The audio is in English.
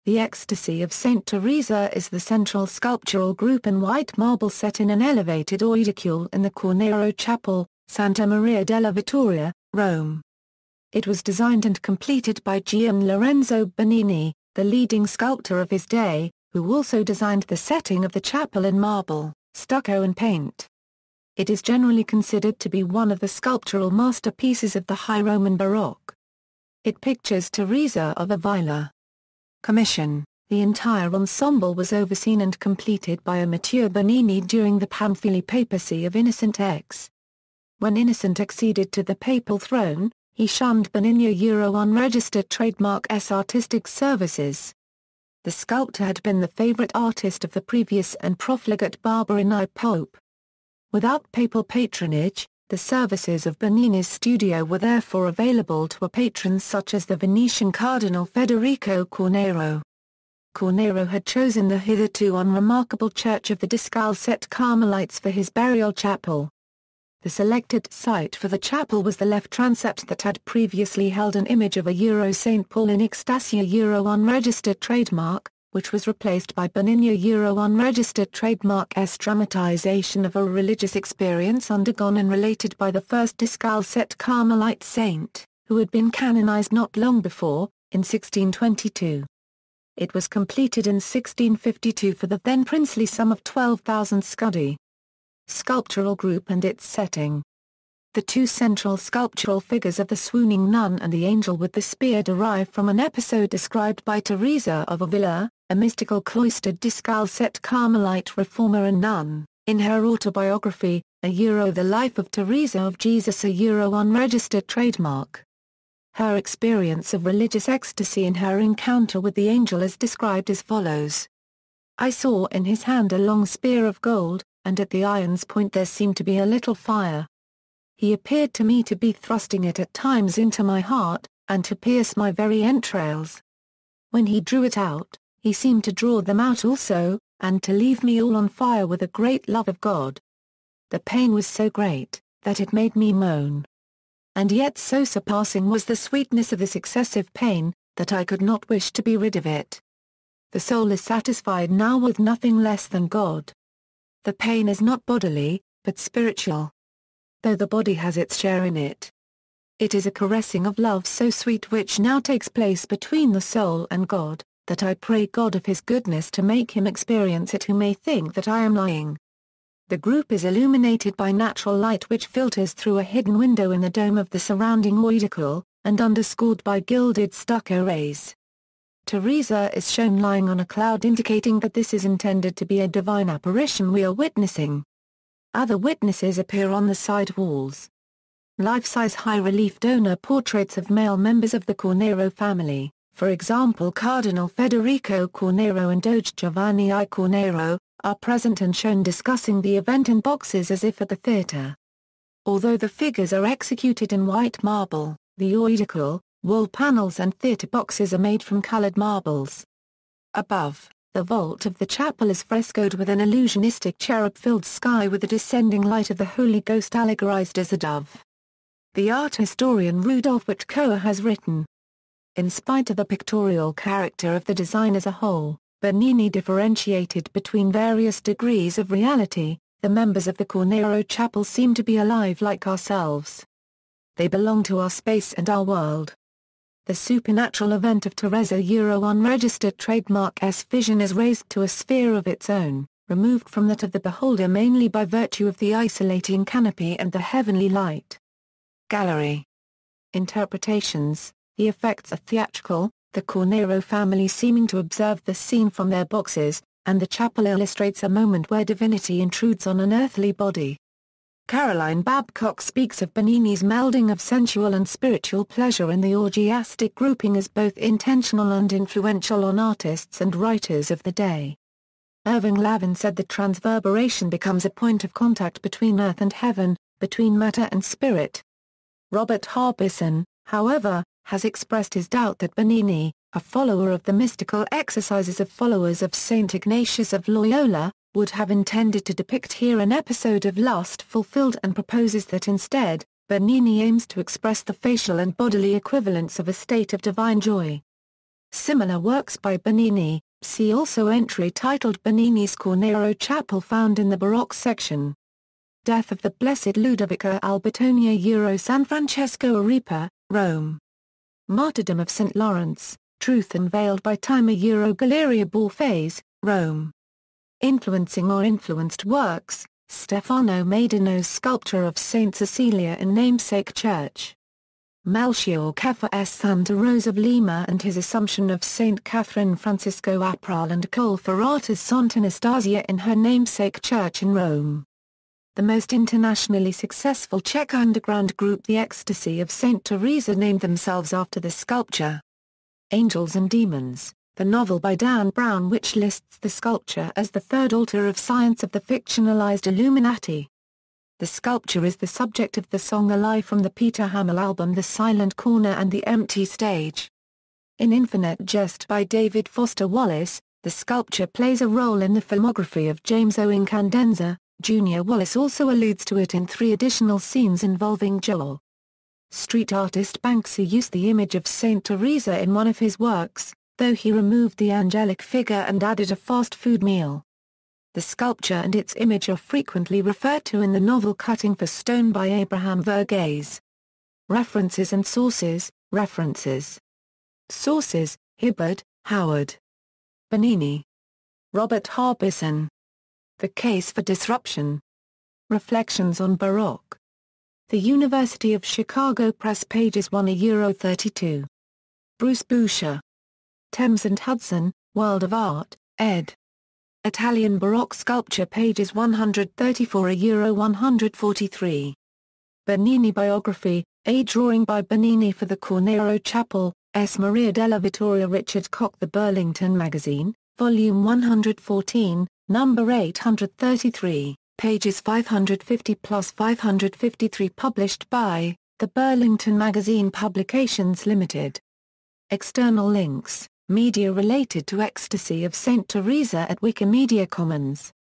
The Ecstasy of Saint Teresa is the central sculptural group in white marble set in an elevated aedicule in the Cornaro Chapel, Santa Maria della Vittoria, Rome. It was designed and completed by Gian Lorenzo Bernini, the leading sculptor of his day, who also designed the setting of the chapel in marble, stucco and paint. It is generally considered to be one of the sculptural masterpieces of the High Roman Baroque. It pictures Teresa of Ávila. Commission: the entire ensemble was overseen and completed by a mature Bernini during the Pamphili papacy of Innocent X. When Innocent acceded to the papal throne, he shunned Bernini unregistered trademark S artistic services. The sculptor had been the favorite artist of the previous and profligate Barberini Pope. Without papal patronage, the services of Bernini's studio were therefore available to patrons such as the Venetian Cardinal Federico Cornaro. Cornaro had chosen the hitherto unremarkable Church of the Discalced Carmelites for his burial chapel. The selected site for the chapel was the left transept that had previously held an image of a St. Paul in Ecstasy unregistered trademark, which was replaced by Bernini unregistered trademark S dramatization of a religious experience undergone and related by the first Discalced Carmelite saint, who had been canonized not long before, in 1622. It was completed in 1652 for the then princely sum of 12,000 scudi. Sculptural group and its setting. The two central sculptural figures of the swooning nun and the angel with the spear derive from an episode described by Teresa of Ávila, a mystical cloistered Discalced Carmelite reformer and nun, in her autobiography, The Life of Teresa of Jesus unregistered trademark. Her experience of religious ecstasy in her encounter with the angel is described as follows. I saw in his hand a long spear of gold, and at the iron's point there seemed to be a little fire. He appeared to me to be thrusting it at times into my heart, and to pierce my very entrails. When he drew it out, he seemed to draw them out also, and to leave me all on fire with a great love of God. The pain was so great, that it made me moan. And yet so surpassing was the sweetness of this excessive pain, that I could not wish to be rid of it. The soul is satisfied now with nothing less than God. The pain is not bodily, but spiritual. Though the body has its share in it. It is a caressing of love so sweet which now takes place between the soul and God, that I pray God of his goodness to make him experience it who may think that I am lying. The group is illuminated by natural light which filters through a hidden window in the dome of the surrounding aedicule, and underscored by gilded stucco rays. Teresa is shown lying on a cloud indicating that this is intended to be a divine apparition we are witnessing. Other witnesses appear on the side walls. Life-size high-relief donor portraits of male members of the Cornaro family, for example Cardinal Federico Cornaro and Doge Giovanni I Cornaro, are present and shown discussing the event in boxes as if at the theatre. Although the figures are executed in white marble, the aedicule, wall panels and theatre boxes are made from colored marbles. Above, the vault of the chapel is frescoed with an illusionistic cherub-filled sky with the descending light of the Holy Ghost allegorized as a dove. The art historian Rudolf Witkower has written, in spite of the pictorial character of the design as a whole, Bernini differentiated between various degrees of reality. The members of the Cornaro Chapel seem to be alive like ourselves. They belong to our space and our world. The supernatural event of Teresa unregistered trademark S vision is raised to a sphere of its own, removed from that of the beholder mainly by virtue of the isolating canopy and the heavenly light. Gallery. Interpretations. The effects are theatrical, the Cornaro family seeming to observe the scene from their boxes, and the chapel illustrates a moment where divinity intrudes on an earthly body. Caroline Babcock speaks of Bernini's melding of sensual and spiritual pleasure in the orgiastic grouping as both intentional and influential on artists and writers of the day. Irving Lavin said the transverberation becomes a point of contact between earth and heaven, between matter and spirit. Robert Harbison, however, has expressed his doubt that Bernini, a follower of the mystical exercises of followers of Saint Ignatius of Loyola, would have intended to depict here an episode of lust fulfilled and proposes that instead, Bernini aims to express the facial and bodily equivalents of a state of divine joy. Similar works by Bernini, see also entry titled Bernini's Cornaro Chapel found in the Baroque section. Death of the Blessed Ludovica Albertonia San Francesco Arepa, Rome. Martyrdom of St. Lawrence, Truth Unveiled by Time Galleria Borghese, Rome. Influencing or influenced works, Stefano Maidano's Sculpture of Saint Cecilia in Namesake Church. Melchior Kefa Santa Rosa of Lima and his Assumption of Saint Catherine Francisco Apral and Cole Ferrata's Santa Anastasia in her namesake church in Rome. The most internationally successful Czech underground group, the Ecstasy of Saint Teresa, named themselves after the sculpture. Angels and Demons, the novel by Dan Brown, which lists the sculpture as the third altar of science of the fictionalized Illuminati. The sculpture is the subject of the song Alive from the Peter Hammill album The Silent Corner and the Empty Stage. In Infinite Jest by David Foster Wallace, the sculpture plays a role in the filmography of James Owen Candenza, Jr. Wallace also alludes to it in 3 additional scenes involving Joel. Street artist Banksy used the image of Saint Teresa in one of his works, though he removed the angelic figure and added a fast food meal. The sculpture and its image are frequently referred to in the novel Cutting for Stone by Abraham Verghese. References and sources. References. Sources: Hibbard, Howard. Bernini. Robert Harbison. The Case for Disruption. Reflections on Baroque. The University of Chicago Press, pages 1-32. Bruce Boucher. Thames and Hudson, World of Art, ed. Italian Baroque Sculpture, pages 134-143. Bernini Biography, a drawing by Bernini for the Cornaro Chapel, S. Maria della Vittoria. Richard Koch. The Burlington Magazine, Volume 114, Number 833, pages 550-553. Published by The Burlington Magazine Publications Limited. External links. Media related to Ecstasy of Saint Teresa at Wikimedia Commons.